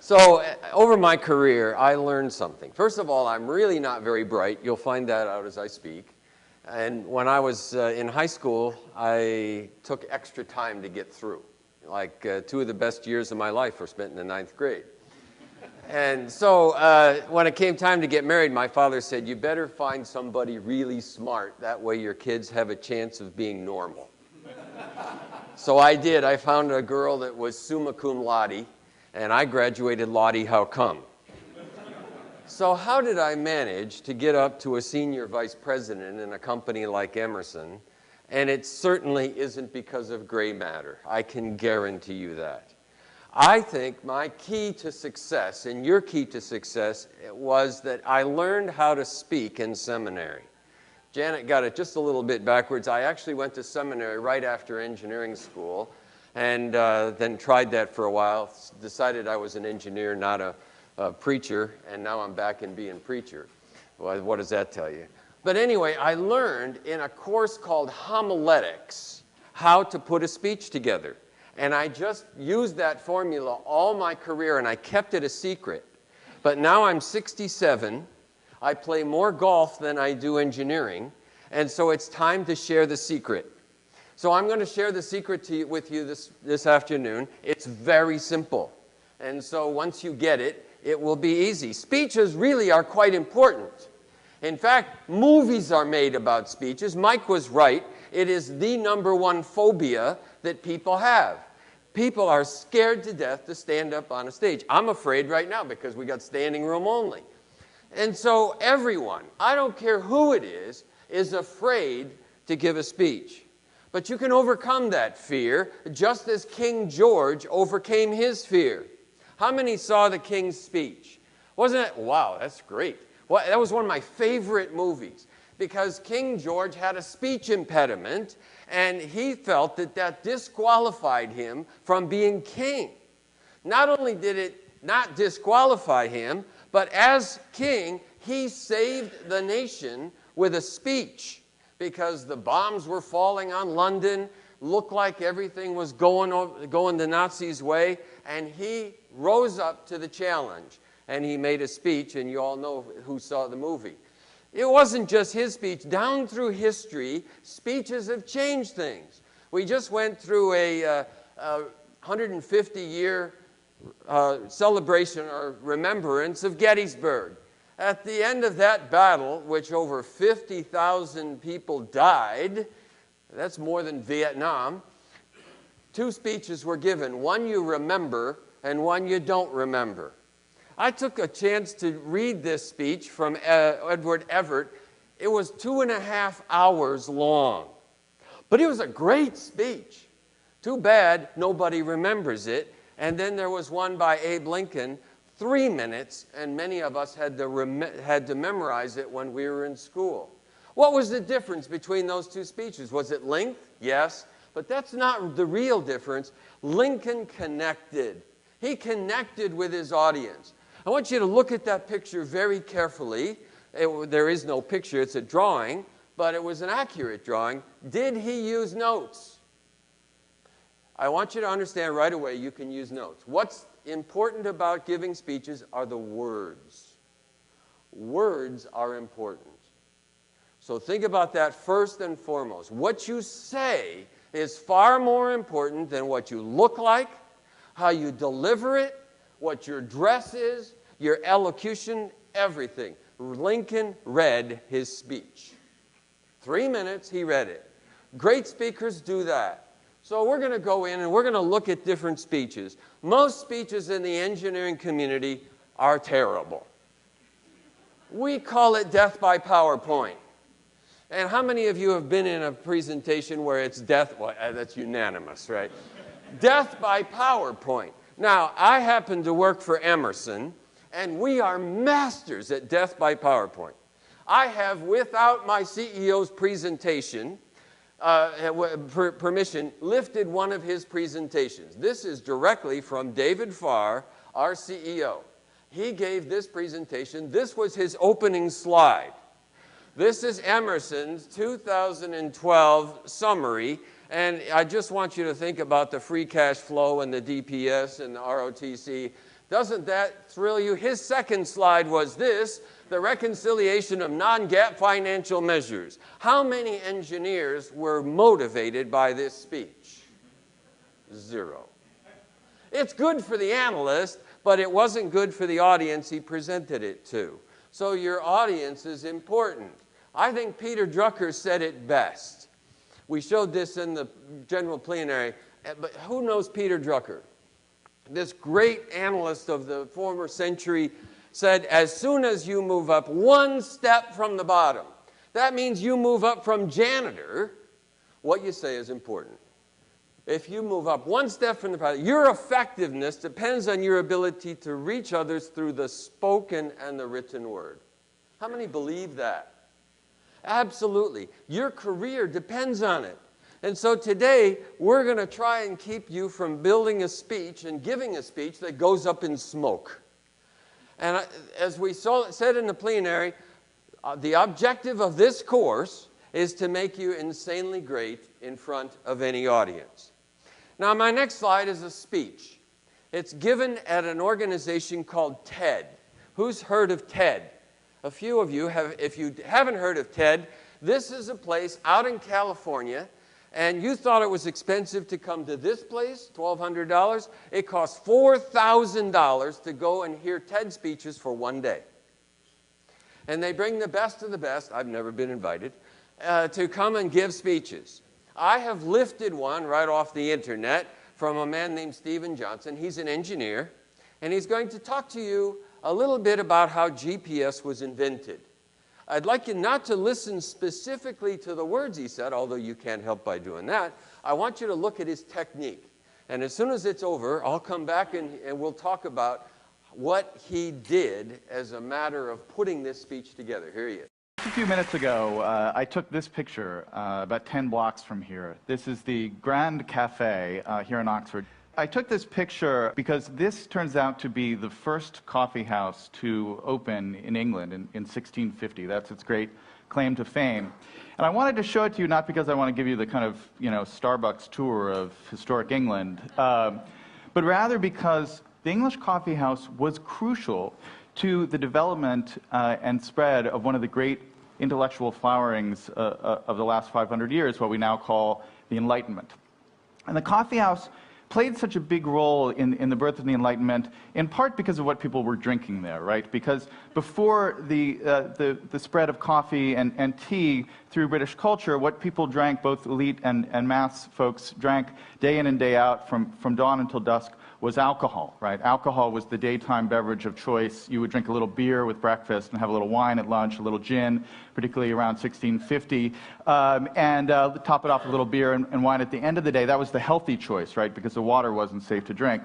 So over my career, I learned something. First of all, I'm really not very bright. You'll find that out as I speak. And when I was in high school, I took extra time to get through. Like 2 of the best years of my life were spent in the 9th grade. And so when it came time to get married, my father said, you better find somebody really smart. That way your kids have a chance of being normal. So I did. I found a girl that was summa cum laude, and I graduated laude how come. So how did I manage to get up to a senior vice president in a company like Emerson? And it certainly isn't because of gray matter. I can guarantee you that. I think my key to success, and your key to success, was that I learned how to speak in seminary. Janet got it just a little bit backwards. I actually went to seminary right after engineering school, and then tried that for a while, decided I was an engineer, not a preacher, and now I'm back in being preacher. Well, what does that tell you? But anyway, I learned in a course called homiletics how to put a speech together. And I just used that formula all my career, and I kept it a secret. But now I'm 67. I play more golf than I do engineering, and so it's time to share the secret. So I'm going to share the secret with you this afternoon. It's very simple. And so once you get it, it will be easy. Speeches really are quite important. In fact, movies are made about speeches. Mike was right. It is the #1 phobia that people have. People are scared to death to stand up on a stage. I'm afraid right now because we got standing room only. And so everyone, I don't care who it is afraid to give a speech. But you can overcome that fear just as King George overcame his fear. How many saw the King's Speech? Wasn't it? Wow, that's great. Well, that was one of my favorite movies because King George had a speech impediment, and he felt that that disqualified him from being king. Not only did it not disqualify him, but as king, he saved the nation with a speech because the bombs were falling on London, looked like everything was going the Nazis' way, and he rose up to the challenge. And he made a speech, and you all know who saw the movie. It wasn't just his speech. Down through history, speeches have changed things. We just went through a 150-year celebration or remembrance of Gettysburg. At the end of that battle, which over 50,000 people died, that's more than Vietnam, 2 speeches were given. One you remember and one you don't remember. I took a chance to read this speech from Edward Everett. It was 2.5 hours long. But it was a great speech. Too bad nobody remembers it. And then there was one by Abe Lincoln, 3 minutes, and many of us had to memorize it when we were in school. What was the difference between those 2 speeches? Was it length? Yes. But that's not the real difference. Lincoln connected. He connected with his audience. I want you to look at that picture very carefully. There is no picture, it's a drawing, but it was an accurate drawing. Did he use notes? I want you to understand right away you can use notes. What's important about giving speeches are the words. Words are important. So think about that first and foremost. What you say is far more important than what you look like, how you deliver it, what your dress is, your elocution, everything. Lincoln read his speech. 3 minutes, he read it. Great speakers do that. So we're going to go in and we're going to look at different speeches. Most speeches in the engineering community are terrible. We call it death by PowerPoint. And how many of you have been in a presentation where it's death? Well, that's unanimous, right? Death by PowerPoint. Now, I happen to work for Emerson, and we are masters at death by PowerPoint. I have, without my CEO's presentation, permission, lifted one of his presentations. This is directly from David Farr, our CEO. He gave this presentation. This was his opening slide. This is Emerson's 2012 summary. And I just want you to think about the free cash flow and the DPS and the ROTC. Doesn't that thrill you? His second slide was this, the reconciliation of non-GAAP financial measures. How many engineers were motivated by this speech? 0. It's good for the analyst, but it wasn't good for the audience he presented it to. So your audience is important. I think Peter Drucker said it best. We showed this in the general plenary, but who knows Peter Drucker? This great analyst of the former century said, as soon as you move up one step from the bottom, that means you move up from janitor, what you say is important. If you move up one step from the bottom, your effectiveness depends on your ability to reach others through the spoken and the written word. How many believe that? Absolutely. Your career depends on it. And so today, we're going to try and keep you from building a speech and giving a speech that goes up in smoke. And as we said in the plenary, the objective of this course is to make you insanely great in front of any audience. Now, my next slide is a speech. It's given at an organization called TED. Who's heard of TED? A few of you have. If you haven't heard of TED, this is a place out in California, and you thought it was expensive to come to this place, $1,200. It costs $4,000 to go and hear TED speeches for one day. And they bring the best of the best, I've never been invited, to come and give speeches. I have lifted one right off the internet from a man named Stephen Johnson. He's an engineer, and he's going to talk to you a little bit about how GPS was invented. I'd like you not to listen specifically to the words he said, although you can't help by doing that. I want you to look at his technique. And as soon as it's over, I'll come back and we'll talk about what he did as a matter of putting this speech together. Here he is. A few minutes ago, I took this picture about 10 blocks from here. This is the Grand Cafe here in Oxford. I took this picture because this turns out to be the first coffee house to open in England in 1650. That's its great claim to fame. And I wanted to show it to you not because I want to give you the kind of, Starbucks tour of historic England, but rather because the English coffee house was crucial to the development and spread of one of the great intellectual flowerings of the last 500 years, what we now call the Enlightenment. And the coffee house played such a big role in the birth of the Enlightenment, in part because of what people were drinking there, right? Because before the spread of coffee and tea through British culture, what people drank, both elite and mass folks drank day in and day out from dawn until dusk, was alcohol, right? Alcohol was the daytime beverage of choice. You would drink a little beer with breakfast and have a little wine at lunch, a little gin, particularly around 1650, and top it off with a little beer and wine at the end of the day. That was the healthy choice, right? Because the water wasn't safe to drink.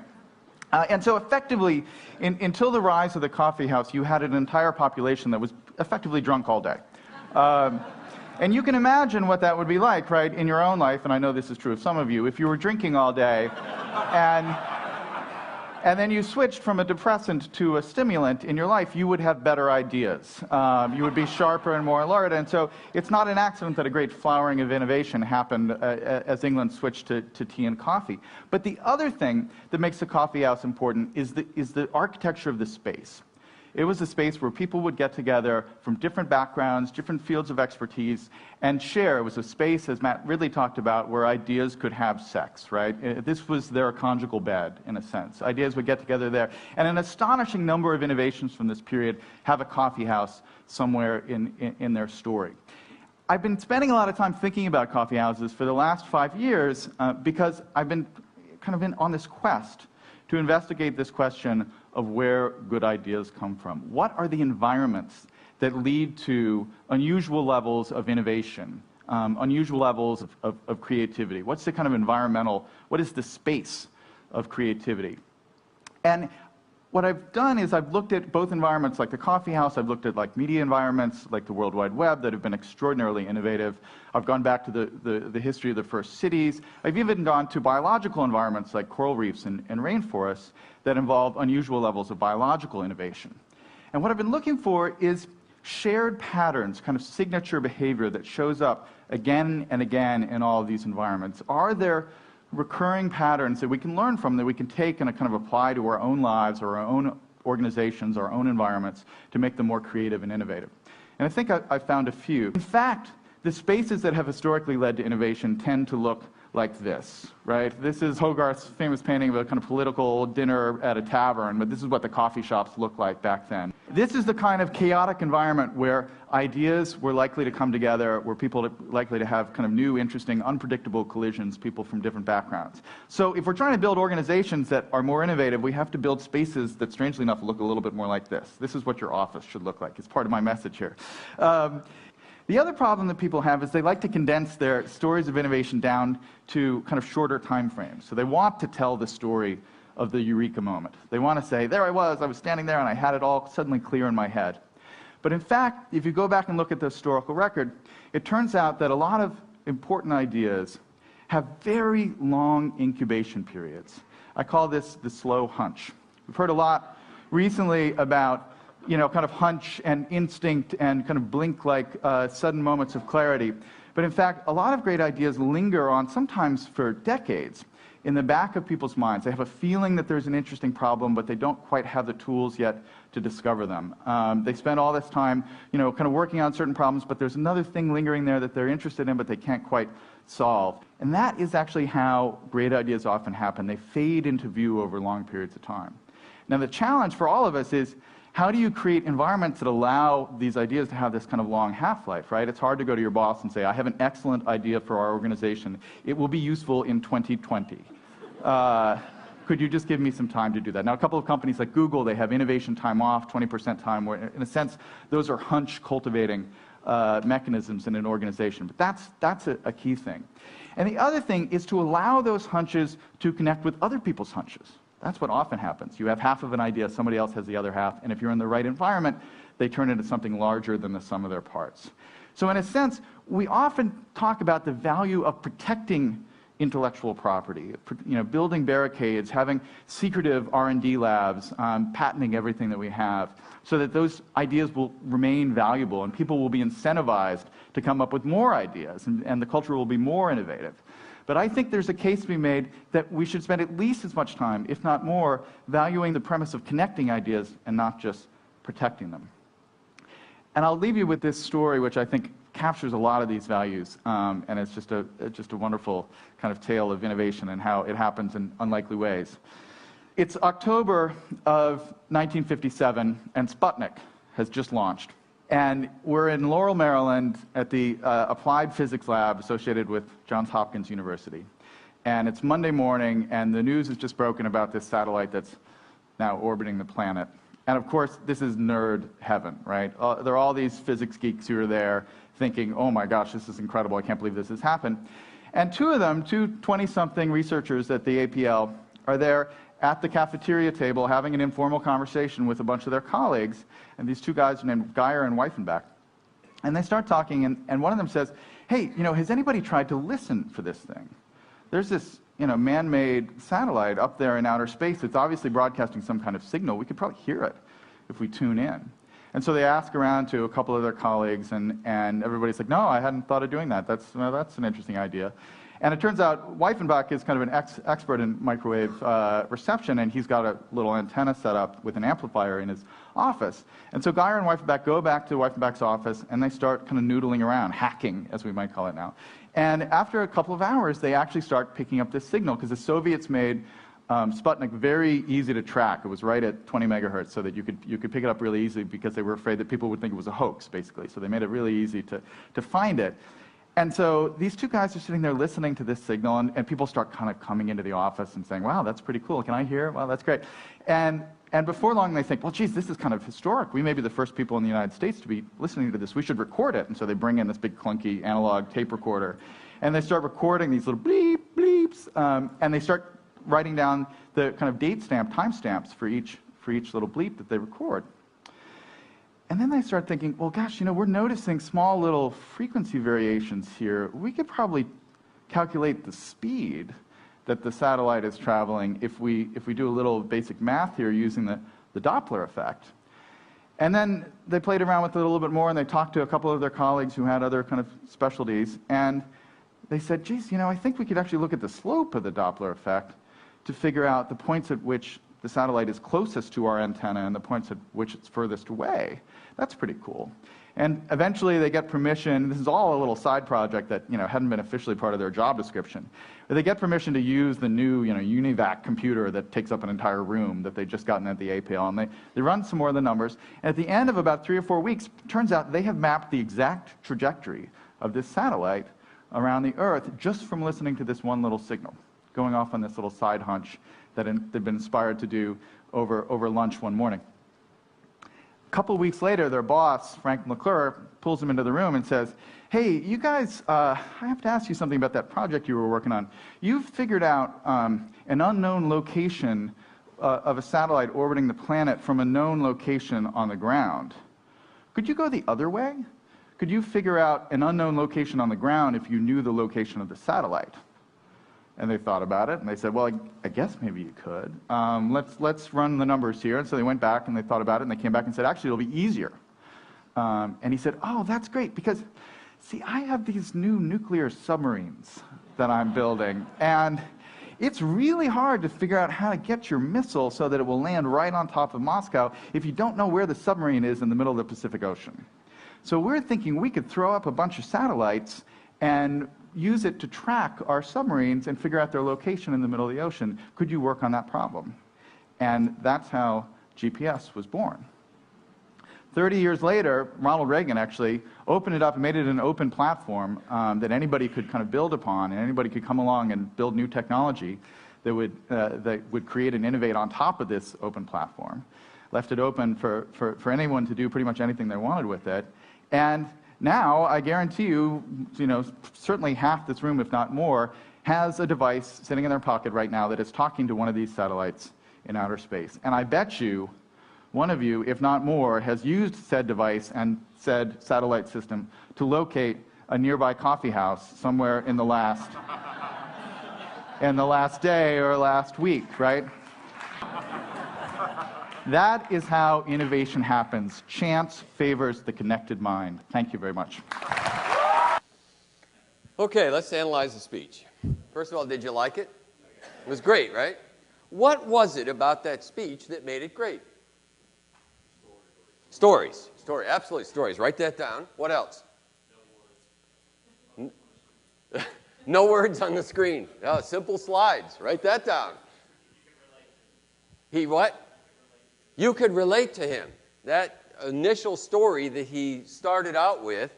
And so effectively, until the rise of the coffee house, you had an entire population that was effectively drunk all day. And you can imagine what that would be like, right, in your own life, and I know this is true of some of you, if you were drinking all day and then you switched from a depressant to a stimulant in your life, you would have better ideas. You would be sharper and more alert. And so it's not an accident that a great flowering of innovation happened as England switched to tea and coffee. But the other thing that makes the coffee house important is the architecture of the space. It was a space where people would get together from different backgrounds, different fields of expertise, and share. It was a space, as Matt Ridley talked about, where ideas could have sex, right? This was their conjugal bed, in a sense. Ideas would get together there. And an astonishing number of innovations from this period have a coffee house somewhere in their story. I've been spending a lot of time thinking about coffee houses for the last 5 years because I've been kind of on this quest to investigate this question of where good ideas come from. What are the environments that lead to unusual levels of innovation, unusual levels of creativity? What's the kind of environmental, what is the space of creativity? And what I've done is I've looked at both environments like the coffee house, I've looked at like media environments like the World Wide Web that have been extraordinarily innovative. I've gone back to the history of the first cities. I've even gone to biological environments like coral reefs and rainforests that involve unusual levels of biological innovation. And what I've been looking for is shared patterns, kind of signature behavior that shows up again and again in all of these environments. Are there recurring patterns that we can learn from, that we can take and kind of apply to our own lives or our own organizations, our own environments, to make them more creative and innovative. And I think I found a few. In fact, the spaces that have historically led to innovation tend to look like this, right? This is Hogarth's famous painting of a kind of political dinner at a tavern, but this is what the coffee shops looked like back then. This is the kind of chaotic environment where ideas were likely to come together, where people are likely to have kind of new, interesting, unpredictable collisions, people from different backgrounds. So if we're trying to build organizations that are more innovative, we have to build spaces that, strangely enough, look a little bit more like this. This is what your office should look like. It's part of my message here. The other problem that people have is they like to condense their stories of innovation down to kind of shorter time frames. So they want to tell the story of the eureka moment. They want to say, there I was standing there and I had it all suddenly clear in my head. But in fact, if you go back and look at the historical record, it turns out that a lot of important ideas have very long incubation periods. I call this the slow hunch. We've heard a lot recently about kind of hunch and instinct and kind of blink-like sudden moments of clarity. But in fact, a lot of great ideas linger on, sometimes for decades, in the back of people's minds. They have a feeling that there's an interesting problem, but they don't quite have the tools yet to discover them. They spend all this time, kind of working on certain problems, but there's another thing lingering there that they're interested in, but they can't quite solve. And that is actually how great ideas often happen. They fade into view over long periods of time. Now, the challenge for all of us is, how do you create environments that allow these ideas to have this kind of long half-life, right? It's hard to go to your boss and say, I have an excellent idea for our organization. It will be useful in 2020. Could you just give me some time to do that? Now, a couple of companies like Google, they have innovation time off, 20% time, where in a sense, those are hunch cultivating mechanisms in an organization. But that's a key thing. And the other thing is to allow those hunches to connect with other people's hunches. That's what often happens. You have half of an idea, somebody else has the other half, and if you're in the right environment, they turn into something larger than the sum of their parts. So in a sense, we often talk about the value of protecting intellectual property, building barricades, having secretive R&D labs, patenting everything that we have, so that those ideas will remain valuable and people will be incentivized to come up with more ideas, and the culture will be more innovative. But I think there's a case to be made that we should spend at least as much time, if not more, valuing the premise of connecting ideas and not just protecting them. And I'll leave you with this story, which I think captures a lot of these values, and it's just a wonderful kind of tale of innovation and how it happens in unlikely ways. It's October of 1957, and Sputnik has just launched. And we're in Laurel, Maryland, at the Applied Physics Lab associated with Johns Hopkins University. And it's Monday morning, and the news has just broken about this satellite that's now orbiting the planet. And of course, this is nerd heaven, right? There are all these physics geeks who are there thinking, oh my gosh, this is incredible, I can't believe this has happened. And two of them, two 20-something researchers at the APL, are there at the cafeteria table having an informal conversation with a bunch of their colleagues, and these two guys are named Geyer and Weifenbach. And they start talking, and one of them says, hey, has anybody tried to listen for this thing? There's this man-made satellite up there in outer space. It's obviously broadcasting some kind of signal. We could probably hear it if we tune in. And so they ask around to a couple of their colleagues, and everybody's like, no, I hadn't thought of doing that. That's an interesting idea. And it turns out Weifenbach is kind of an expert in microwave reception, and he's got a little antenna set up with an amplifier in his office. And so Geyer and Weifenbach go back to Weifenbach's office, and they start kind of noodling around, hacking, as we might call it now. And after a couple of hours, they actually start picking up this signal, because the Soviets made Sputnik very easy to track. It was right at 20 megahertz, so that you could pick it up really easily, because they were afraid that people would think it was a hoax, basically. So they made it really easy to find it. And so these two guys are sitting there listening to this signal, and people start kind of coming into the office and saying, wow, that's pretty cool. Can I hear? Well, that's great. And before long, they think, well, geez, this is kind of historic. We may be the first people in the United States to be listening to this. We should record it. And so they bring in this big clunky analog tape recorder, and they start recording these little bleep, bleeps, and they start writing down the kind of date stamp, time stamps for each little bleep that they record. And then they start thinking, well, gosh, we're noticing small little frequency variations here. We could probably calculate the speed that the satellite is traveling if we do a little basic math here using the Doppler effect. And then they played around with it a little bit more, and they talked to a couple of their colleagues who had other kind of specialties, and they said, geez, I think we could actually look at the slope of the Doppler effect to figure out the points at which the satellite is closest to our antenna and the points at which it's furthest away. That's pretty cool. And eventually they get permission. This is all a little side project that hadn't been officially part of their job description. But they get permission to use the new UniVac computer that takes up an entire room that they'd just gotten at the APL. And they run some more of the numbers. And at the end of about 3 or 4 weeks, it turns out they have mapped the exact trajectory of this satellite around the Earth just from listening to this one little signal, going off on this little side hunch that they've been inspired to do over lunch one morning. A couple of weeks later, their boss, Frank McClure, pulls them into the room and says, hey, you guys, I have to ask you something about that project you were working on. You've figured out an unknown location of a satellite orbiting the planet from a known location on the ground. Could you go the other way? Could you figure out an unknown location on the ground if you knew the location of the satellite? And they thought about it, and they said, well, I guess maybe you could. Let's run the numbers here. And so they went back, and they thought about it, and they came back and said, actually, it'll be easier. And he said, oh, that's great, because, see, I have these new nuclear submarines that I'm building, and it's really hard to figure out how to get your missile so that it will land right on top of Moscow if you don't know where the submarine is in the middle of the Pacific Ocean. So we're thinking we could throw up a bunch of satellites and use it to track our submarines and figure out their location in the middle of the ocean. Could you work on that problem? And that's how GPS was born. 30 years later, Ronald Reagan actually opened it up and made it an open platform that anybody could kind of build upon, and anybody could come along and build new technology that would create and innovate on top of this open platform. Left it open for anyone to do pretty much anything they wanted with it. And now, I guarantee you, certainly half this room, if not more, has a device sitting in their pocket right now that is talking to one of these satellites in outer space. And I bet you, one of you, if not more, has used said device and said satellite system to locate a nearby coffee house somewhere in the last day or last week, right? That is how innovation happens. Chance favors the connected mind. Thank you very much. Okay, let's analyze the speech. First of all, did you like it? It was great, right? What was it about that speech that made it great? Stories. Absolutely, stories. Write that down. What else? No words on the screen. Oh, simple slides. Write that down. He what? You could relate to him. That initial story that he started out with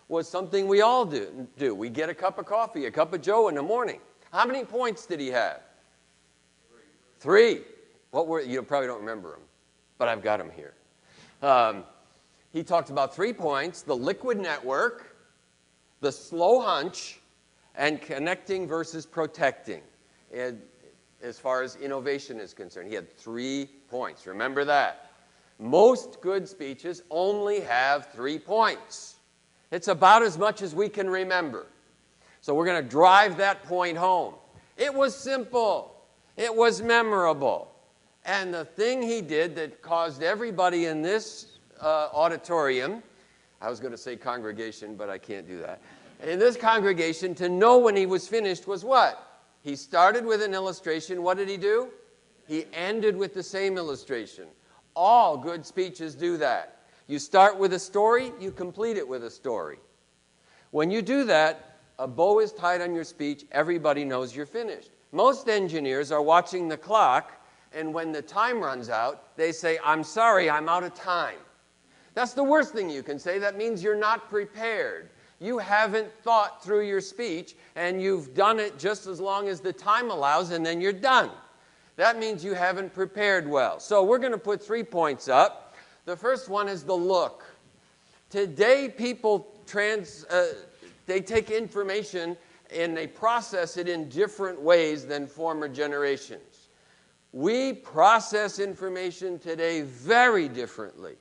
was something we all do. We get a cup of coffee, a cup of joe in the morning. How many points did he have? 3. What were, you probably don't remember them, but I've got them here. He talked about 3 points: the liquid network, the slow hunch, and connecting versus protecting. And as far as innovation is concerned, he had 3 points. Remember that. Most good speeches only have 3 points. It's about as much as we can remember. So we're going to drive that point home. It was simple. It was memorable. And the thing he did that caused everybody in this auditorium, I was going to say congregation, but I can't do that, in this congregation to know when he was finished was what? He started with an illustration. What did he do? He ended with the same illustration. All good speeches do that. You start with a story, you complete it with a story. When you do that, a bow is tied on your speech, everybody knows you're finished. Most engineers are watching the clock, and when the time runs out, they say, I'm sorry, I'm out of time. That's the worst thing you can say. That means you're not prepared. You haven't thought through your speech, and you've done it just as long as the time allows, and then you're done. That means you haven't prepared well. So we're going to put 3 points up. The first one is the look. Today, people they take information and they process it in different ways than former generations. We process information today very differently.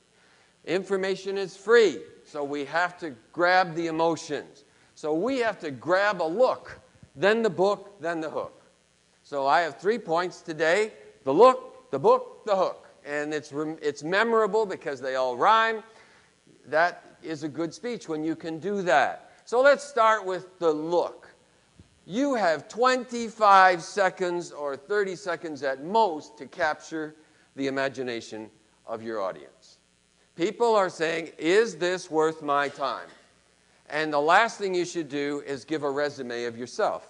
Information is free, so we have to grab the emotions. So we have to grab a look, then the book, then the hook. So I have 3 points today: the look, the book, the hook. And it's memorable because they all rhyme. That is a good speech when you can do that. So let's start with the look. You have 25 seconds or 30 seconds at most to capture the imagination of your audience. People are saying, is this worth my time? And the last thing you should do is give a resume of yourself.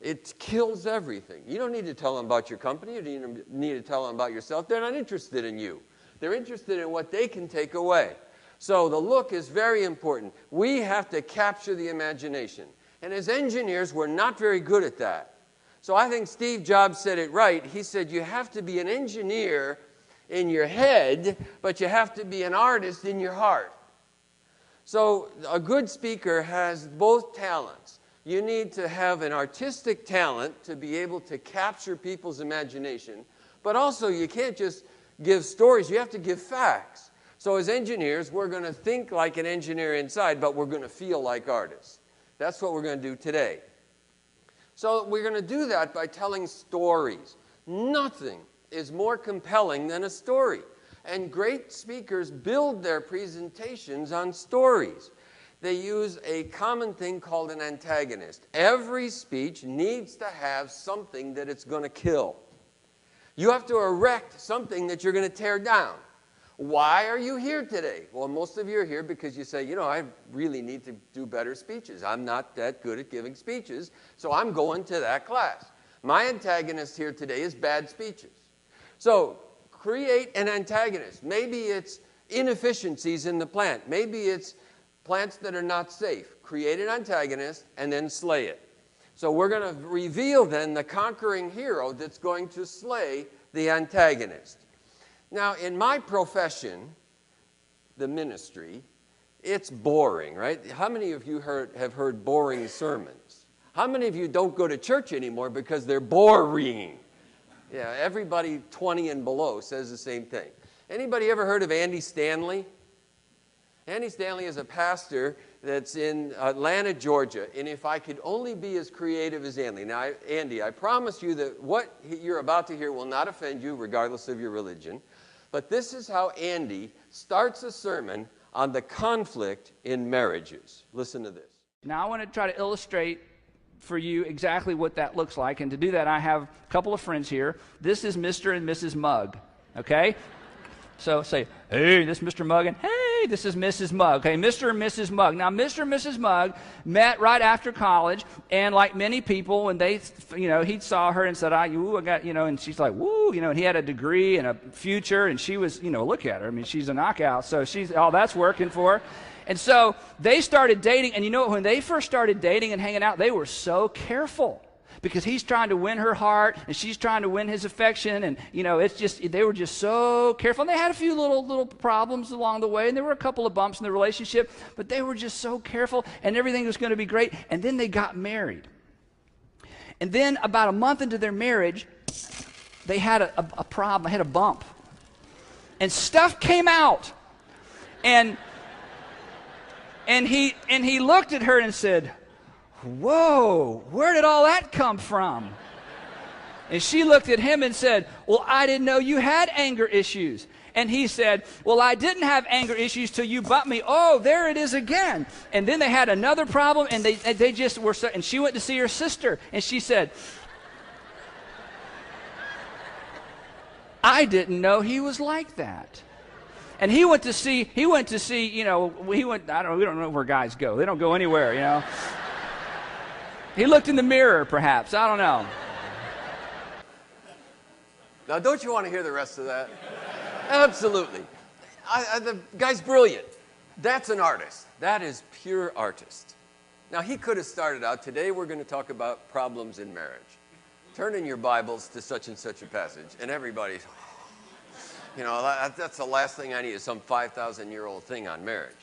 It kills everything. You don't need to tell them about your company. You don't need to tell them about yourself. They're not interested in you. They're interested in what they can take away. So the look is very important. We have to capture the imagination. And as engineers, we're not very good at that. So I think Steve Jobs said it right. He said you have to be an engineer in your head, but you have to be an artist in your heart. So a good speaker has both talents. You need to have an artistic talent to be able to capture people's imagination, but also you can't just give stories, you have to give facts. So as engineers, we're going to think like an engineer inside, but we're going to feel like artists. That's what we're going to do today. So we're going to do that by telling stories. Nothing is more compelling than a story. And great speakers build their presentations on stories. They use a common thing called an antagonist. Every speech needs to have something that it's going to kill. You have to erect something that you're going to tear down. Why are you here today? Well, most of you are here because you say, you know, I really need to do better speeches. I'm not that good at giving speeches, so I'm going to that class. My antagonist here today is bad speeches. So create an antagonist. Maybe it's inefficiencies in the plant. Maybe it's plants that are not safe. Create an antagonist and then slay it. So we're going to reveal then the conquering hero that's going to slay the antagonist. Now, in my profession, the ministry, it's boring, right? How many of you have heard boring sermons? How many of you don't go to church anymore because they're boring? Yeah, everybody 20 and below says the same thing. Anybody ever heard of Andy Stanley? Andy Stanley is a pastor that's in Atlanta, Georgia. And if I could only be as creative as Andy. Now, Andy, I promise you that what you're about to hear will not offend you, regardless of your religion. But this is how Andy starts a sermon on the conflict in marriages. Listen to this. Now, I want to try to illustrate for you exactly what that looks like. And to do that, I have a couple of friends here. This is Mr. and Mrs. Mugg, okay? So say, hey, this is Mr. Mugg, and hey, this is Mrs. Mugg. Okay, Mr. and Mrs. Mugg. Now, Mr. and Mrs. Mugg met right after college, and like many people, when they, he saw her and said, I got, and she's like, woo, and he had a degree and a future, and she was, look at her. I mean, she's a knockout, so that's working for her. And so they started dating, and when they first started dating and hanging out, they were so careful. Because he's trying to win her heart, and she's trying to win his affection, and they were just so careful. And they had a few little problems along the way, and there were a couple of bumps in the relationship, but they were just so careful, and everything was going to be great. And then they got married. And then about a month into their marriage, they had a problem. They had a bump, and stuff came out, and he looked at her and said, whoa, where did all that come from? And she looked at him and said, well, I didn't know you had anger issues. And he said, well, I didn't have anger issues till you bumped me. Oh, there it is again. And then they had another problem, and they just were so, and she went to see her sister, and she said, I didn't know he was like that. And we don't know where guys go. They don't go anywhere, He looked in the mirror, perhaps. I don't know. Now, don't you want to hear the rest of that? Absolutely. The guy's brilliant. That's an artist. That is pure artist. Now, he could have started out, today we're going to talk about problems in marriage. Turn in your Bibles to such and such a passage, and everybody's, that's the last thing I need is some 5,000-year-old thing on marriage.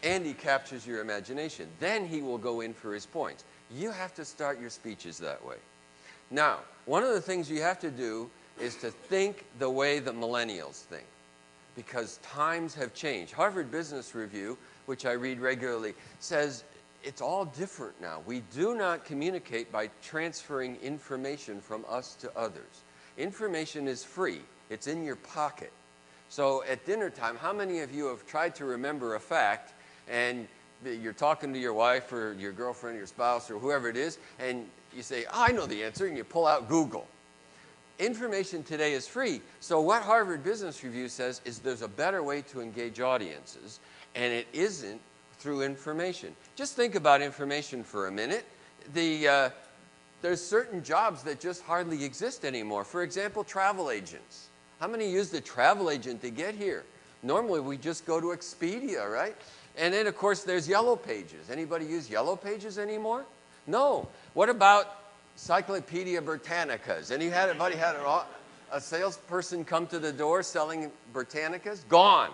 Andy captures your imagination. Then he will go in for his points. You have to start your speeches that way. Now, one of the things you have to do is to think the way the millennials think, because times have changed. Harvard Business Review, which I read regularly, says it's all different now. We do not communicate by transferring information from us to others. Information is free. It's in your pocket. So at dinner time, how many of you have tried to remember a fact and you're talking to your wife or your girlfriend, your spouse, or whoever it is, and you say, oh, I know the answer, and you pull out Google. Information today is free. So what Harvard Business Review says is there's a better way to engage audiences, and it isn't through information. Just think about information for a minute. There's certain jobs that just hardly exist anymore. For example, travel agents. How many use the travel agent to get here? Normally, we just go to Expedia, right? And then, of course, there's Yellow Pages. Anybody use Yellow Pages anymore? No. What about Encyclopedia Britannicas? Anybody had a salesperson come to the door selling Britannicas? Gone.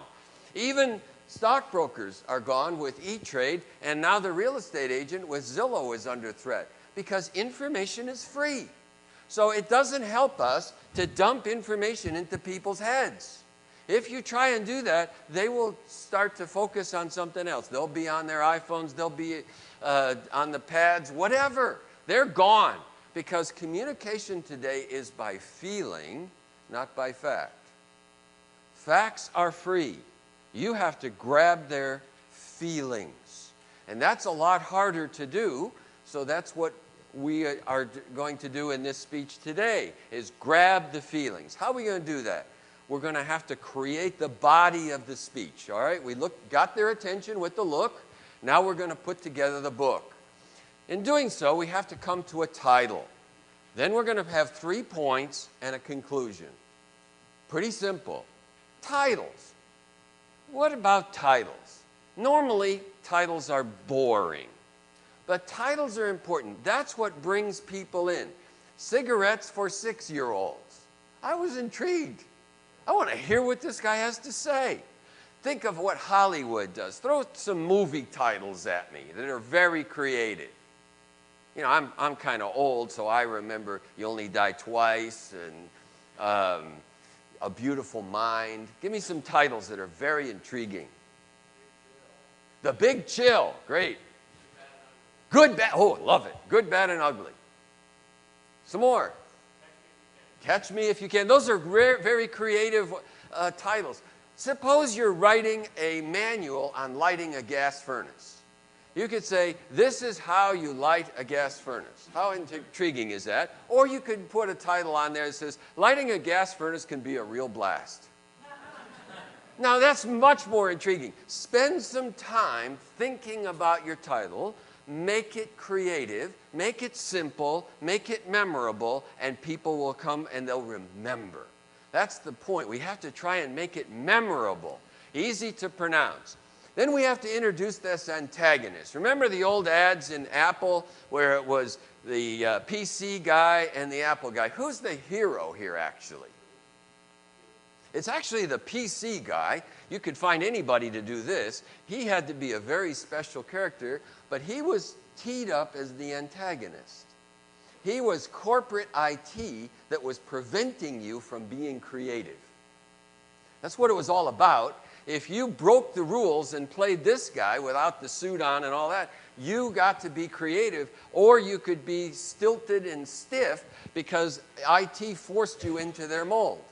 Even stockbrokers are gone with E-Trade, and now the real estate agent with Zillow is under threat because information is free. So it doesn't help us to dump information into people's heads. If you try and do that, they will start to focus on something else. They'll be on their iPhones, they'll be on the pads, whatever. They're gone because communication today is by feeling, not by fact. Facts are free. You have to grab their feelings. And that's a lot harder to do, so that's what we are going to do in this speech today, is grab the feelings. How are we going to do that? We're going to have to create the body of the speech, all right? We got their attention with the look. Now we're going to put together the book. In doing so, we have to come to a title. Then we're going to have 3 points and a conclusion. Pretty simple. Titles. What about titles? Normally, titles are boring. But titles are important. That's what brings people in. Cigarettes for 6-year-olds. I was intrigued. I want to hear what this guy has to say. Think of what Hollywood does. Throw some movie titles at me that are very creative. You know, I'm kind of old, so I remember You Only Die Twice and A Beautiful Mind. Give me some titles that are very intriguing. The Big Chill. Great. Good, Bad, oh, love it. Good, Bad, and Ugly. Some more. Catch Me If You Can. Those are very creative titles. Suppose you're writing a manual on lighting a gas furnace. You could say, this is how you light a gas furnace. How intriguing is that? Or you could put a title on there that says, lighting a gas furnace can be a real blast. Now, that's much more intriguing. Spend some time thinking about your title. Make it creative, make it simple, make it memorable, and people will come and they'll remember. That's the point. We have to try and make it memorable, easy to pronounce. Then we have to introduce this antagonist. Remember the old ads in Apple where it was the PC guy and the Apple guy? Who's the hero here, actually? It's actually the PC guy. You could find anybody to do this. He had to be a very special character, but he was teed up as the antagonist. He was corporate IT that was preventing you from being creative. That's what it was all about. If you broke the rules and played this guy without the suit on and all that, you got to be creative, or you could be stilted and stiff because IT forced you into their mold.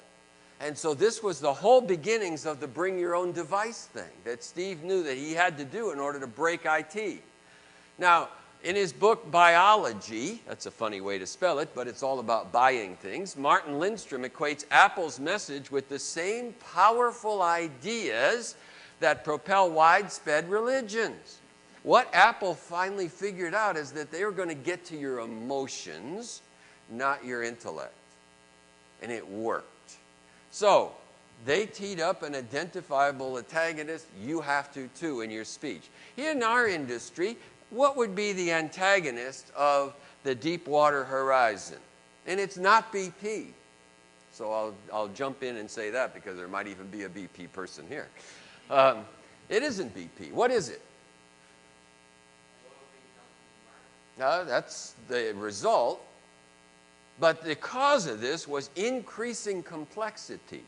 And so this was the whole beginnings of the bring your own device thing that Steve knew that he had to do in order to break IT. Now, in his book, Biology, that's a funny way to spell it, but it's all about buying things, Martin Lindstrom equates Apple's message with the same powerful ideas that propel widespread religions. What Apple finally figured out is that they were going to get to your emotions, not your intellect. And it worked. So, they teed up an identifiable antagonist. You have to, too, in your speech. Here in our industry, what would be the antagonist of the Deepwater Horizon? And it's not BP. So I'll jump in and say that because there might even be a BP person here. It isn't BP. What is it? That's the result. But the cause of this was increasing complexity.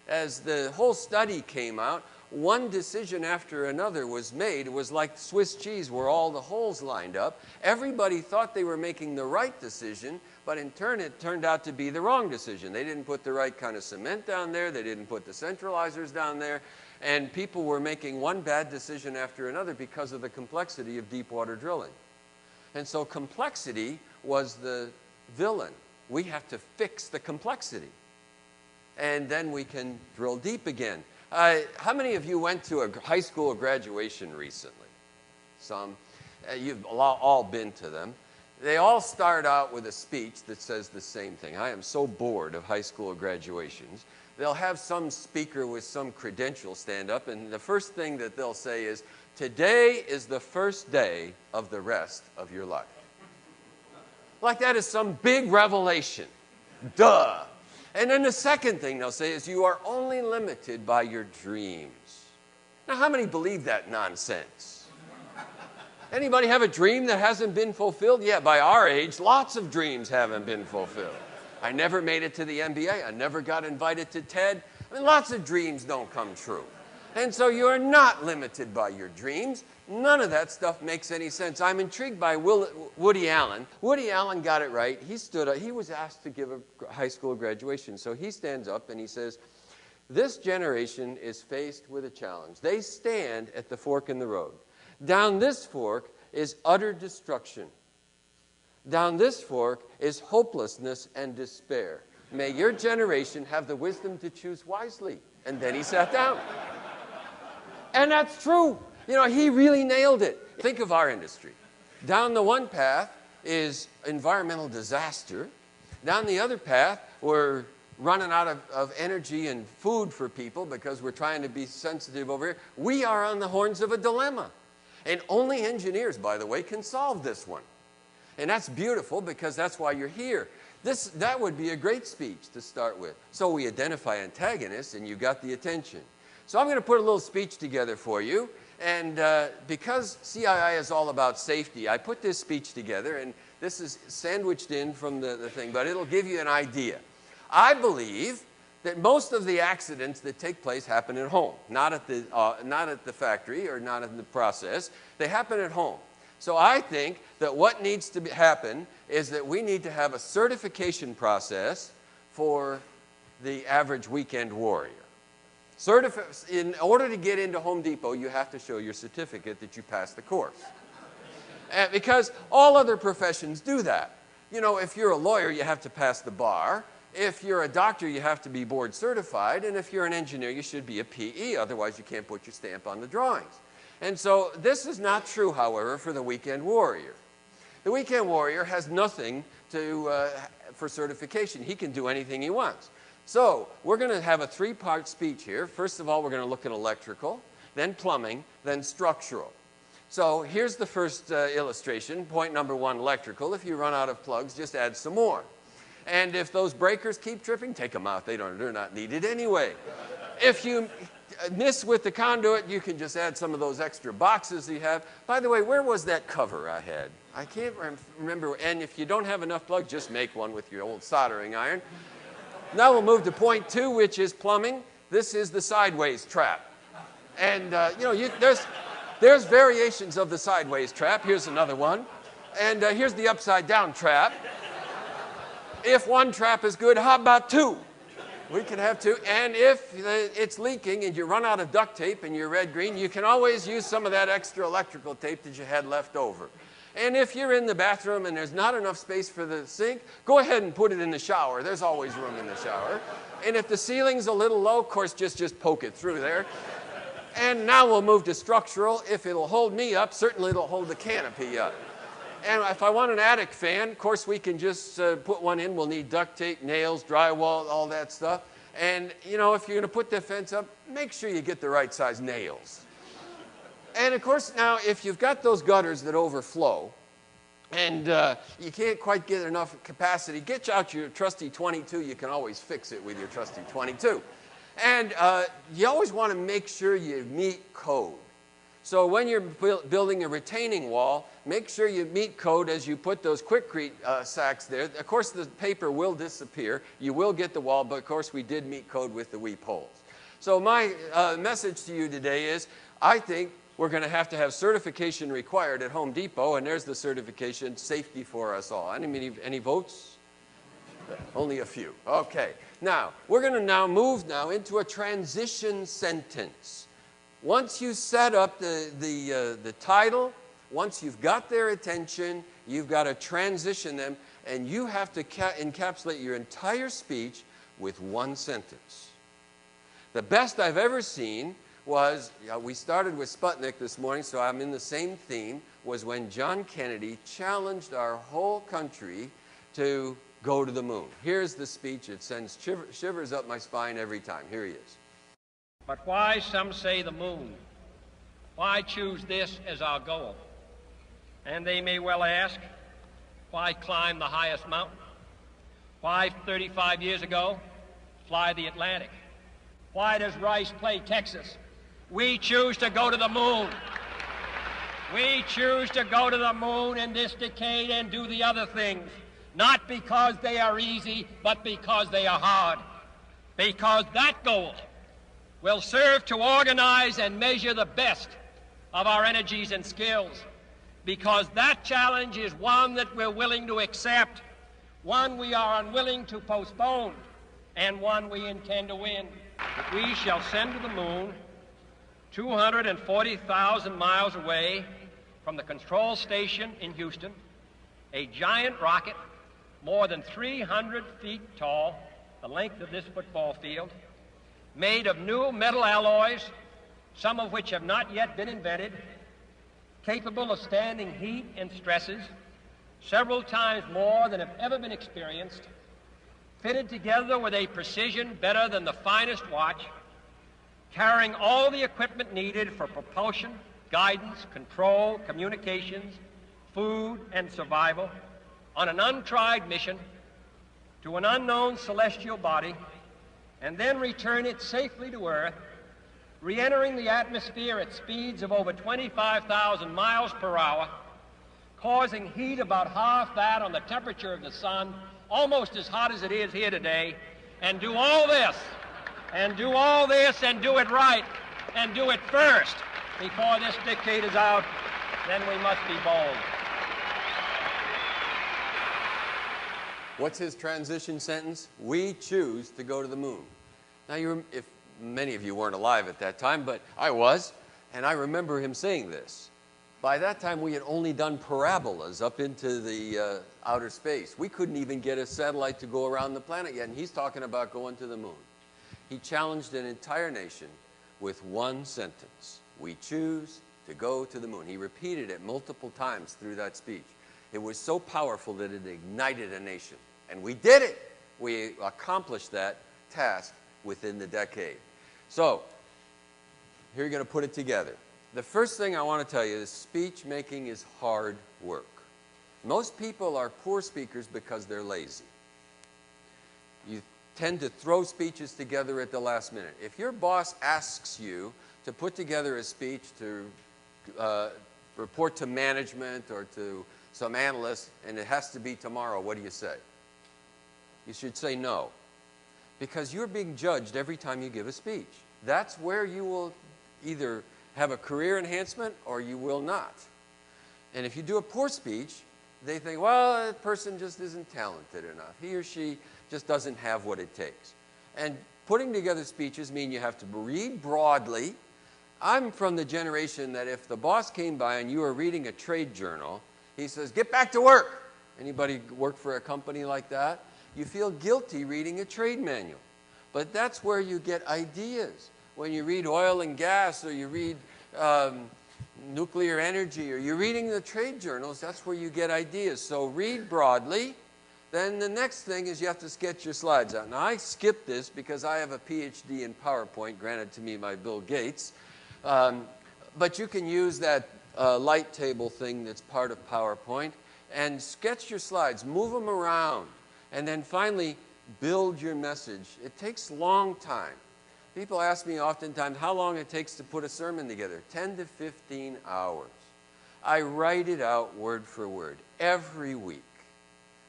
As the whole study came out, one decision after another was made. It was like Swiss cheese where all the holes lined up. Everybody thought they were making the right decision, but in turn it turned out to be the wrong decision. They didn't put the right kind of cement down there. They didn't put the centralizers down there. And people were making one bad decision after another because of the complexity of deep water drilling. And so complexity was the villain. We have to fix the complexity. And then we can drill deep again. How many of you went to a high school graduation recently? Some. You've all been to them. They all start out with a speech that says the same thing. I am so bored of high school graduations. They'll have some speaker with some credential stand up, and the first thing that they'll say is, today is the first day of the rest of your life. Like that is some big revelation. Duh. And then the second thing they'll say is, you are only limited by your dreams. Now, how many believe that nonsense? Anybody have a dream that hasn't been fulfilled? Yeah, by our age, lots of dreams haven't been fulfilled. I never made it to the NBA. I never got invited to TED. I mean, lots of dreams don't come true. And so you are not limited by your dreams. None of that stuff makes any sense. I'm intrigued by Woody Allen. Woody Allen got it right. He stood up. He was asked to give a high school graduation. So he stands up and he says, this generation is faced with a challenge. They stand at the fork in the road. Down this fork is utter destruction. Down this fork is hopelessness and despair. May your generation have the wisdom to choose wisely. And then he sat down. And that's true. You know, he really nailed it. Think of our industry. Down the one path is environmental disaster. Down the other path, we're running out of energy and food for people because we're trying to be sensitive over here. We are on the horns of a dilemma. And only engineers, by the way, can solve this one. And that's beautiful because that's why you're here. That would be a great speech to start with. So we identify antagonists and you got the attention. So I'm going to put a little speech together for you. And because CII is all about safety, I put this speech together, and this is sandwiched in from the thing, but it'll give you an idea. I believe that most of the accidents that take place happen at home, not at the factory or not in the process. They happen at home. So I think that what needs to happen is that we need to have a certification process for the average weekend warrior. In order to get into Home Depot, you have to show your certificate that you passed the course. Because all other professions do that. You know, if you're a lawyer, you have to pass the bar. If you're a doctor, you have to be board certified. And if you're an engineer, you should be a PE. Otherwise, you can't put your stamp on the drawings. And so this is not true, however, for the weekend warrior. The weekend warrior has nothing for certification. He can do anything he wants. So we're going to have a three-part speech here. First of all, we're going to look at electrical, then plumbing, then structural. So here's the first illustration. Point number one, electrical. If you run out of plugs, just add some more. And if those breakers keep tripping, take them out. They're not needed anyway. If you miss with the conduit, you can just add some of those extra boxes you have. By the way, where was that cover I had? I can't remember. And if you don't have enough plugs, just make one with your old soldering iron. Now we'll move to point two, which is plumbing. This is the sideways trap. And, there's variations of the sideways trap. Here's another one. And here's the upside down trap. If one trap is good, how about two? We can have two. And if it's leaking and you run out of duct tape and you're red-green, you can always use some of that extra electrical tape that you had left over. And if you're in the bathroom and there's not enough space for the sink, go ahead and put it in the shower. There's always room in the shower. And if the ceiling's a little low, of course, just poke it through there. And now we'll move to structural. If it'll hold me up, certainly it'll hold the canopy up. And if I want an attic fan, of course, we can just put one in. We'll need duct tape, nails, drywall, all that stuff. And, you know, if you're going to put the fence up, make sure you get the right size nails. And, of course, now, if you've got those gutters that overflow and you can't quite get enough capacity, get out your trusty 22. You can always fix it with your trusty 22. And you always want to make sure you meet code. So when you're building a retaining wall, make sure you meet code as you put those Quikrete sacks there. Of course, the paper will disappear. You will get the wall, but, of course, we did meet code with the weep holes. So my message to you today is, I think we're going to have certification required at Home Depot, and there's the certification, safety for us all. Any votes? Only a few. Okay. Now, we're going to move into a transition sentence. Once you set up the title, once you've got their attention, you've got to transition them, and you have to encapsulate your entire speech with one sentence. The best I've ever seen was, we started with Sputnik this morning, so I'm in the same theme, was when John Kennedy challenged our whole country to go to the moon. Here's the speech. It sends shivers up my spine every time. Here he is. But why, some say, the moon? Why choose this as our goal? And they may well ask, why climb the highest mountain? Why, 35 years ago, fly the Atlantic? Why does Rice play Texas? We choose to go to the moon. We choose to go to the moon in this decade and do the other things, not because they are easy, but because they are hard. Because that goal will serve to organize and measure the best of our energies and skills. Because that challenge is one that we're willing to accept, one we are unwilling to postpone, and one we intend to win. But we shall send to the moon 240,000 miles away from the control station in Houston, a giant rocket more than 300 feet tall, the length of this football field, made of new metal alloys, some of which have not yet been invented, capable of standing heat and stresses several times more than have ever been experienced, fitted together with a precision better than the finest watch, carrying all the equipment needed for propulsion, guidance, control, communications, food, and survival, on an untried mission to an unknown celestial body, and then return it safely to Earth, re-entering the atmosphere at speeds of over 25,000 miles per hour, causing heat about half that on the temperature of the sun, almost as hot as it is here today, and do all this, and do all this, and do it right, and do it first before this decade is out, then we must be bold. What's his transition sentence? We choose to go to the moon. Now, if many of you weren't alive at that time, but I was, and I remember him saying this. By that time, we had only done parabolas up into the outer space. We couldn't even get a satellite to go around the planet yet, and he's talking about going to the moon. He challenged an entire nation with one sentence. We choose to go to the moon. He repeated it multiple times through that speech. It was so powerful that it ignited a nation. And we did it. We accomplished that task within the decade. So, here you're going to put it together. The first thing I want to tell you is speech making is hard work. Most people are poor speakers because they're lazy. You tend to throw speeches together at the last minute. If your boss asks you to put together a speech to report to management or to some analyst, and it has to be tomorrow, what do you say? You should say no, because you're being judged every time you give a speech. That's where you will either have a career enhancement or you will not. And if you do a poor speech, they think, well, that person just isn't talented enough. He or she just doesn't have what it takes. And putting together speeches mean you have to read broadly. I'm from the generation that if the boss came by and you were reading a trade journal, he says, get back to work. Anybody work for a company like that? You feel guilty reading a trade manual. But that's where you get ideas. When you read oil and gas, or you read nuclear energy, or you're reading the trade journals, that's where you get ideas. So read broadly. Then the next thing is you have to sketch your slides out. Now, I skipped this because I have a PhD in PowerPoint, granted to me by Bill Gates. But you can use that light table thing that's part of PowerPoint and sketch your slides, move them around, and then finally build your message. It takes a long time. People ask me oftentimes how long it takes to put a sermon together. 10 to 15 hours. I write it out word for word every week.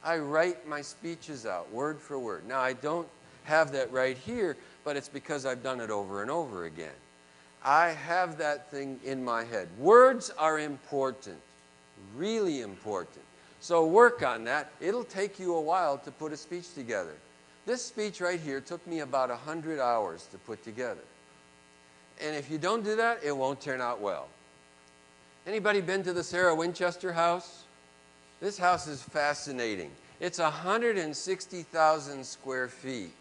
I write my speeches out word for word. Now, I don't have that right here, but it's because I've done it over and over again. I have that thing in my head. Words are important, really important. So work on that. It'll take you a while to put a speech together. This speech right here took me about 100 hours to put together. And if you don't do that, it won't turn out well. Anybody been to the Sarah Winchester house? This house is fascinating. It's 160,000 square feet.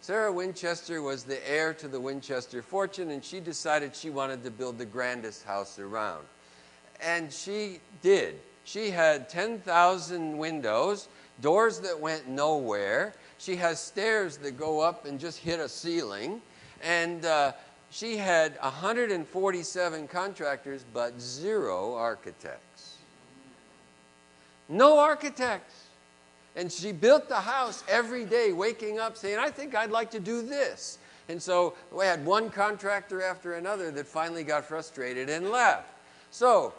Sarah Winchester was the heir to the Winchester fortune, and she decided she wanted to build the grandest house around. And she did. She had 10,000 windows, doors that went nowhere. She has stairs that go up and just hit a ceiling. And she had 147 contractors, but 0 architects. No architects. And she built the house every day, waking up saying, I think I'd like to do this. And so we had one contractor after another that finally got frustrated and left. So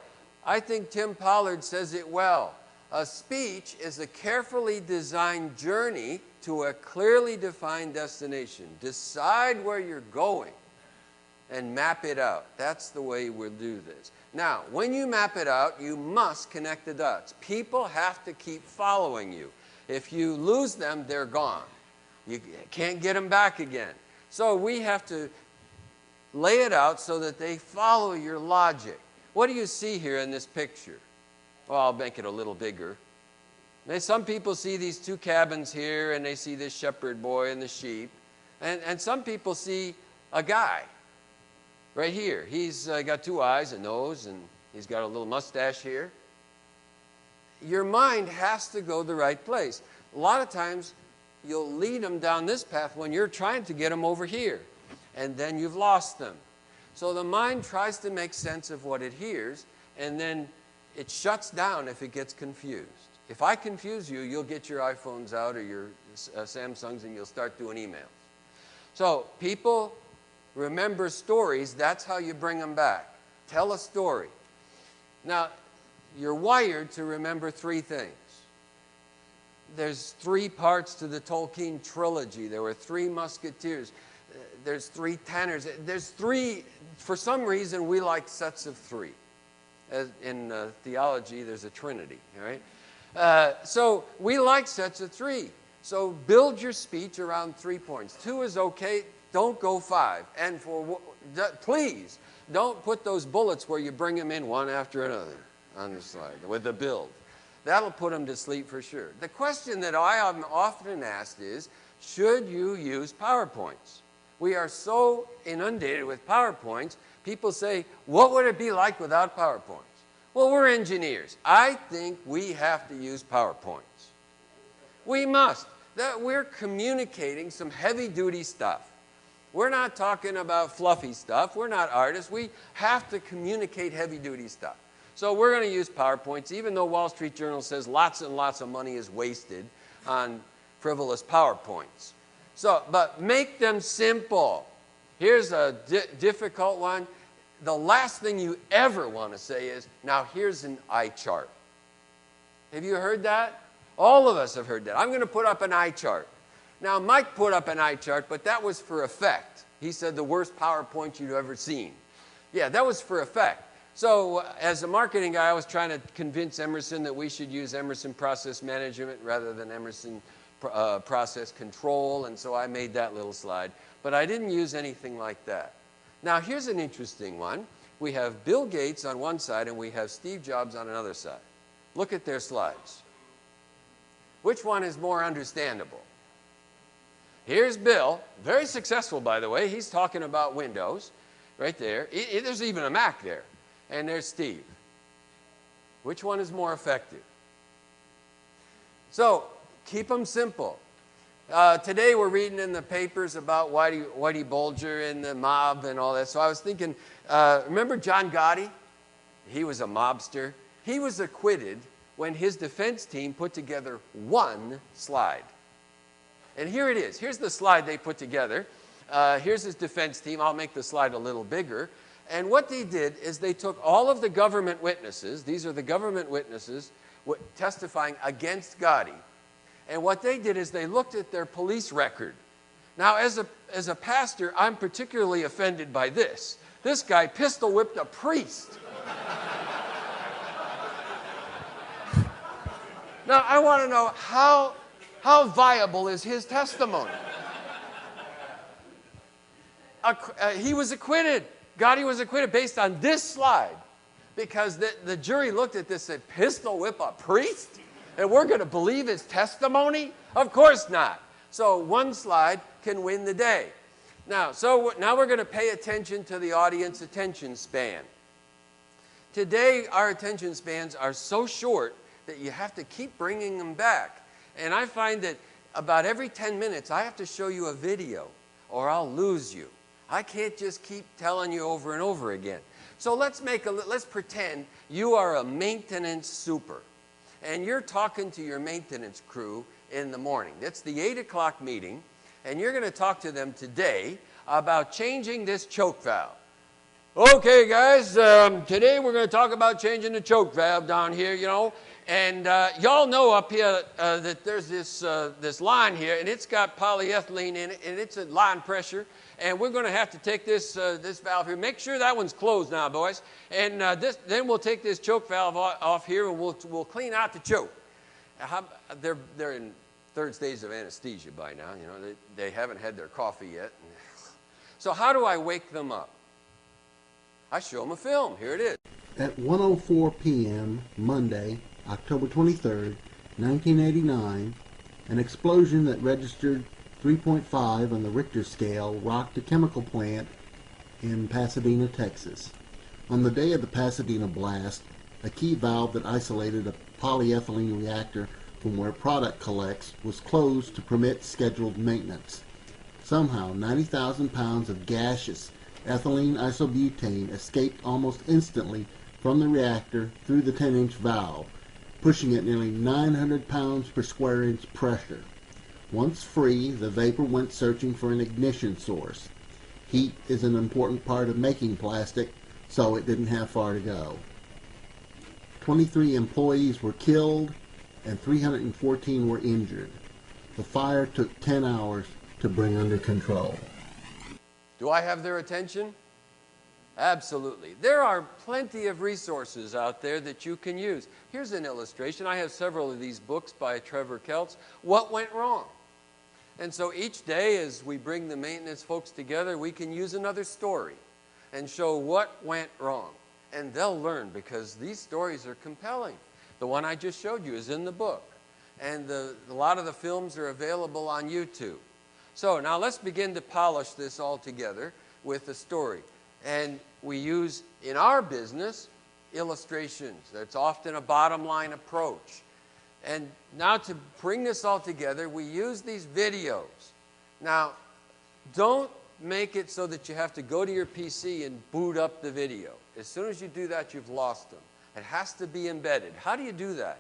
I think Tim Pollard says it well. A speech is a carefully designed journey to a clearly defined destination. Decide where you're going and map it out. That's the way we'll do this. Now, when you map it out, you must connect the dots. People have to keep following you. If you lose them, they're gone. You can't get them back again. So we have to lay it out so that they follow your logic. What do you see here in this picture? Well, I'll make it a little bigger. Some people see these 2 cabins here, and they see this shepherd boy and the sheep. And some people see a guy right here. He's got 2 eyes, a nose, and he's got a little mustache here. Your mind has to go the right place. A lot of times, you'll lead them down this path when you're trying to get them over here, and then you've lost them. So the mind tries to make sense of what it hears, and then it shuts down if it gets confused. If I confuse you, you'll get your iPhones out or your Samsungs, and you'll start doing emails. So people remember stories. That's how you bring them back. Tell a story. Now, you're wired to remember 3 things. There's 3 parts to the Tolkien trilogy. There were 3 musketeers. There's 3 tenors. There's 3, for some reason, we like sets of 3. In theology, there's a trinity, all right? So we like sets of 3. So build your speech around 3 points. 2 is okay. Don't go 5. And please, don't put those bullets where you bring them in one after another on the slide with the build. That'll put them to sleep for sure. The question that I am often asked is, should you use PowerPoints? We are so inundated with PowerPoints, people say, what would it be like without PowerPoints? Well, we're engineers. I think we have to use PowerPoints. We must. We're communicating some heavy-duty stuff. We're not talking about fluffy stuff. We're not artists. We have to communicate heavy-duty stuff. So we're going to use PowerPoints, even though Wall Street Journal says lots and lots of money is wasted on frivolous PowerPoints. So, but make them simple. Here's a difficult one. The last thing you ever want to say is, now here's an eye chart. Have you heard that? All of us have heard that. I'm going to put up an eye chart. Now, Mike put up an eye chart, but that was for effect. He said the worst PowerPoint you'd ever seen. Yeah, that was for effect. So as a marketing guy, I was trying to convince Emerson that we should use Emerson Process Management rather than Emerson Process Control, and so I made that little slide. But I didn't use anything like that. Now, here's an interesting one. We have Bill Gates on one side, and we have Steve Jobs on another side. Look at their slides. Which one is more understandable? Here's Bill, very successful, by the way. He's talking about Windows right there. There's even a Mac there. And there's Steve. Which one is more effective? So keep them simple. Today we're reading in the papers about Whitey Bulger and the mob and all that. So I was thinking, remember John Gotti? He was a mobster. He was acquitted when his defense team put together 1 slide. And here it is. Here's the slide they put together. Here's his defense team. I'll make the slide a little bigger. And what they did is they took all of the government witnesses. These are the government witnesses testifying against Gotti. And what they did is they looked at their police record. Now, as a pastor, I'm particularly offended by this. This guy pistol whipped a priest. Now, I want to know how viable is his testimony? He was acquitted. Gotti was acquitted based on this slide because the jury looked at this and said, pistol whip a priest? And we're going to believe his testimony? Of course not. So one slide can win the day. Now we're going to pay attention to the audience attention span. Today, our attention spans are so short that you have to keep bringing them back. And I find that about every 10 minutes, I have to show you a video or I'll lose you. I can't just keep telling you over and over again. So let's pretend you are a maintenance super and you're talking to your maintenance crew in the morning. It's the 8 o'clock meeting and you're going to talk to them today about changing this choke valve. Okay, guys, today we're going to talk about changing the choke valve down here, you know. And y'all know up here that there's this line here, and it's got polyethylene in it, and it's at line pressure. And we're going to have to take this valve here. Make sure that one's closed now, boys. And then we'll take this choke valve off here, and we'll clean out the choke. They're in third stage of anesthesia by now. You know, they haven't had their coffee yet. So how do I wake them up? I show them a film. Here it is. At 1:04 p.m. Monday, October 23rd, 1989, an explosion that registered 3.5 on the Richter scale rocked a chemical plant in Pasadena, Texas. On the day of the Pasadena blast, a key valve that isolated a polyethylene reactor from where product collects was closed to permit scheduled maintenance. Somehow, 90,000 pounds of gaseous ethylene isobutane escaped almost instantly from the reactor through the 10-inch valve, pushing at nearly 900 pounds per square inch pressure. Once free, the vapor went searching for an ignition source. Heat is an important part of making plastic, so it didn't have far to go. 23 employees were killed and 314 were injured. The fire took 10 hours to bring under control. Do I have their attention? Absolutely. There are plenty of resources out there that you can use. Here's an illustration. I have several of these books by Trevor Keltz. What went wrong? And so each day as we bring the maintenance folks together, we can use another story and show what went wrong. And they'll learn because these stories are compelling. The one I just showed you is in the book. And a lot of the films are available on YouTube. So now let's begin to polish this all together with a story. And we use, in our business, illustrations. That's often a bottom line approach. And now to bring this all together, we use these videos. Now, don't make it so that you have to go to your PC and boot up the video. As soon as you do that, you've lost them. It has to be embedded. How do you do that?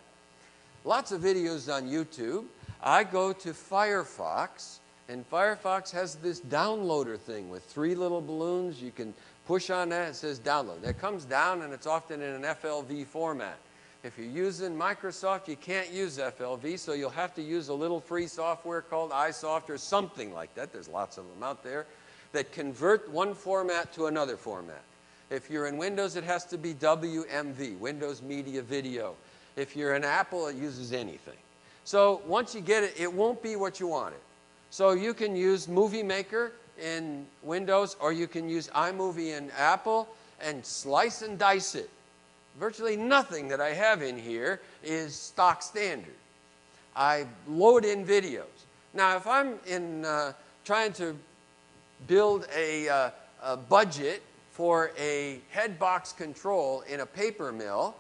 Lots of videos on YouTube. I go to Firefox, and Firefox has this downloader thing with 3 little balloons. You can push on that, it says download. That comes down, and it's often in an FLV format. If you're using Microsoft, you can't use FLV, so you'll have to use a little free software called iSoft or something like that. There's lots of them out there that convert one format to another format. If you're in Windows, it has to be WMV, Windows Media Video. If you're in Apple, it uses anything. So once you get it, it won't be what you want it. So you can use Movie Maker in Windows, or you can use iMovie in Apple and slice and dice it. Virtually nothing that I have in here is stock standard. I load in videos. Now, if I'm trying to build a budget for a head box control in a paper mill,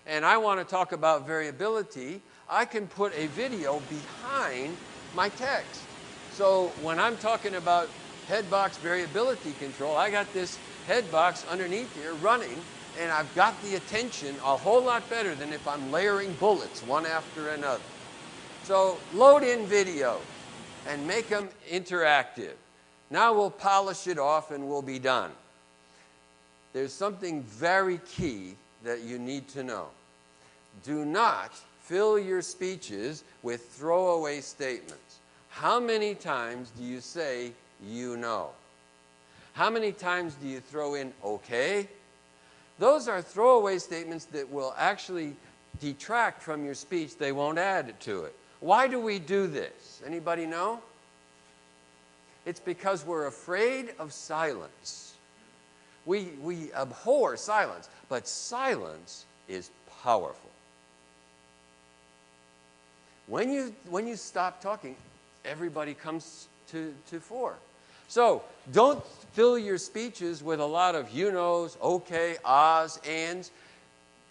and I want to talk about variability, I can put a video behind my text. So when I'm talking about head box variability control, I got this head box underneath here running, and I've got the attention a whole lot better than if I'm layering bullets one after another. So load in videos and make them interactive. Now we'll polish it off and we'll be done. There's something very key that you need to know. Do not fill your speeches with throwaway statements. How many times do you say, you know? How many times do you throw in, okay? Those are throwaway statements that will actually detract from your speech. They won't add to it. Why do we do this? Anybody know? It's because we're afraid of silence. We abhor silence, but silence is powerful. When you stop talking, everybody comes to fore. So don't fill your speeches with a lot of you knows, okay, ahs, ands.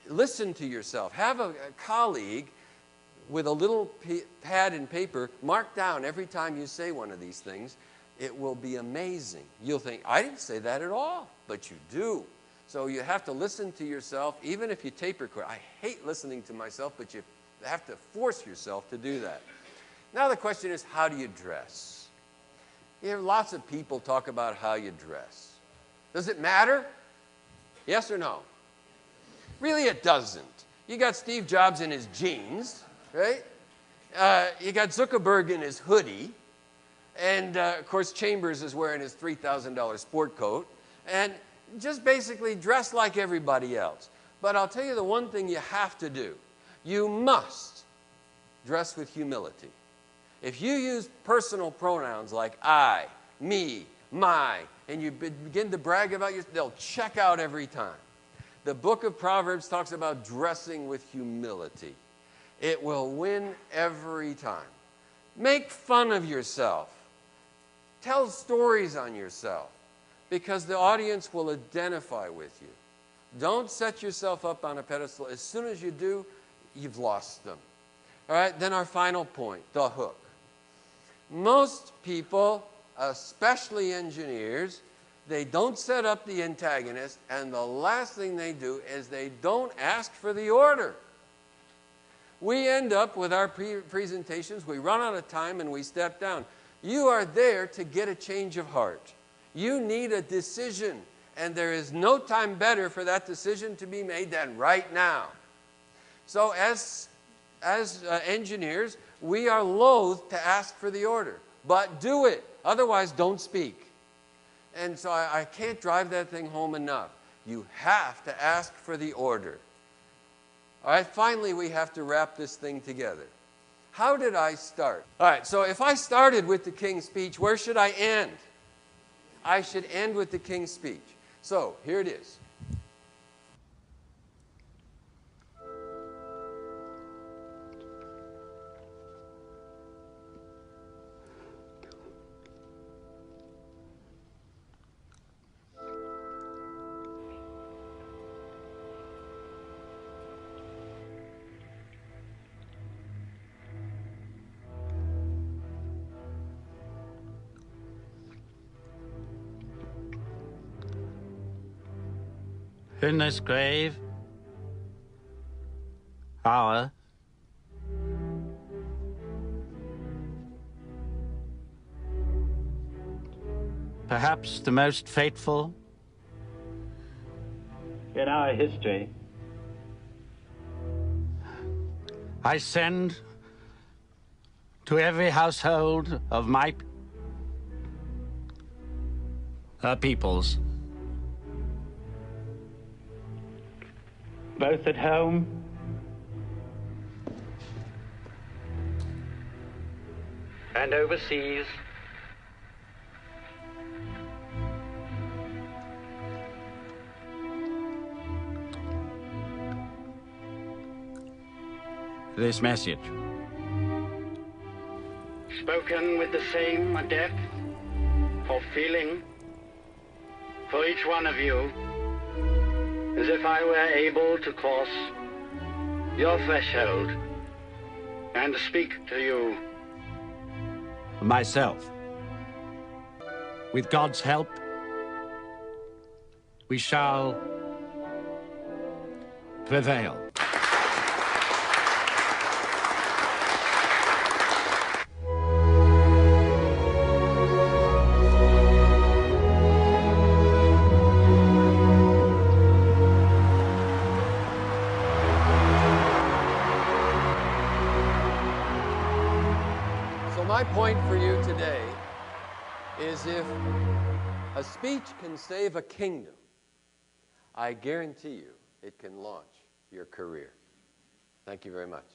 Listen to yourself. Have a colleague with a little pad and paper mark down every time you say one of these things. It will be amazing. You'll think, I didn't say that at all, but you do. So you have to listen to yourself, even if you tape record. I hate listening to myself, but you have to force yourself to do that. Now the question is, how do you dress? You hear lots of people talk about how you dress. Does it matter? Yes or no? Really, it doesn't. You got Steve Jobs in his jeans, right? You got Zuckerberg in his hoodie. And, of course, Chambers is wearing his $3,000 sport coat. And just basically dress like everybody else. But I'll tell you the one thing you have to do. You must dress with humility. If you use personal pronouns like I, me, my, and you begin to brag about yourself, they'll check out every time. The book of Proverbs talks about dressing with humility. It will win every time. Make fun of yourself. Tell stories on yourself, because the audience will identify with you. Don't set yourself up on a pedestal. As soon as you do, you've lost them. All right, then our final point, the hook. Most people, especially engineers, they don't set up the antagonist, and the last thing they do is they don't ask for the order. We end up with our presentations, we run out of time, and we step down. You are there to get a change of heart. You need a decision, and there is no time better for that decision to be made than right now. So as engineers, we are loath to ask for the order, but do it. Otherwise, don't speak. And so I can't drive that thing home enough. You have to ask for the order. All right, finally, we have to wrap this thing together. How did I start? All right, so if I started with the King's Speech, where should I end? I should end with the King's Speech. So here it is. In this grave, our perhaps the most fateful in our history, I send to every household of my peoples, both at home and overseas, this message, spoken with the same depth of feeling for each one of you as if I were able to cross your threshold and speak to you myself. With God's help, we shall prevail. my point for you today is if a speech can save a kingdom, I guarantee you it can launch your career. Thank you very much.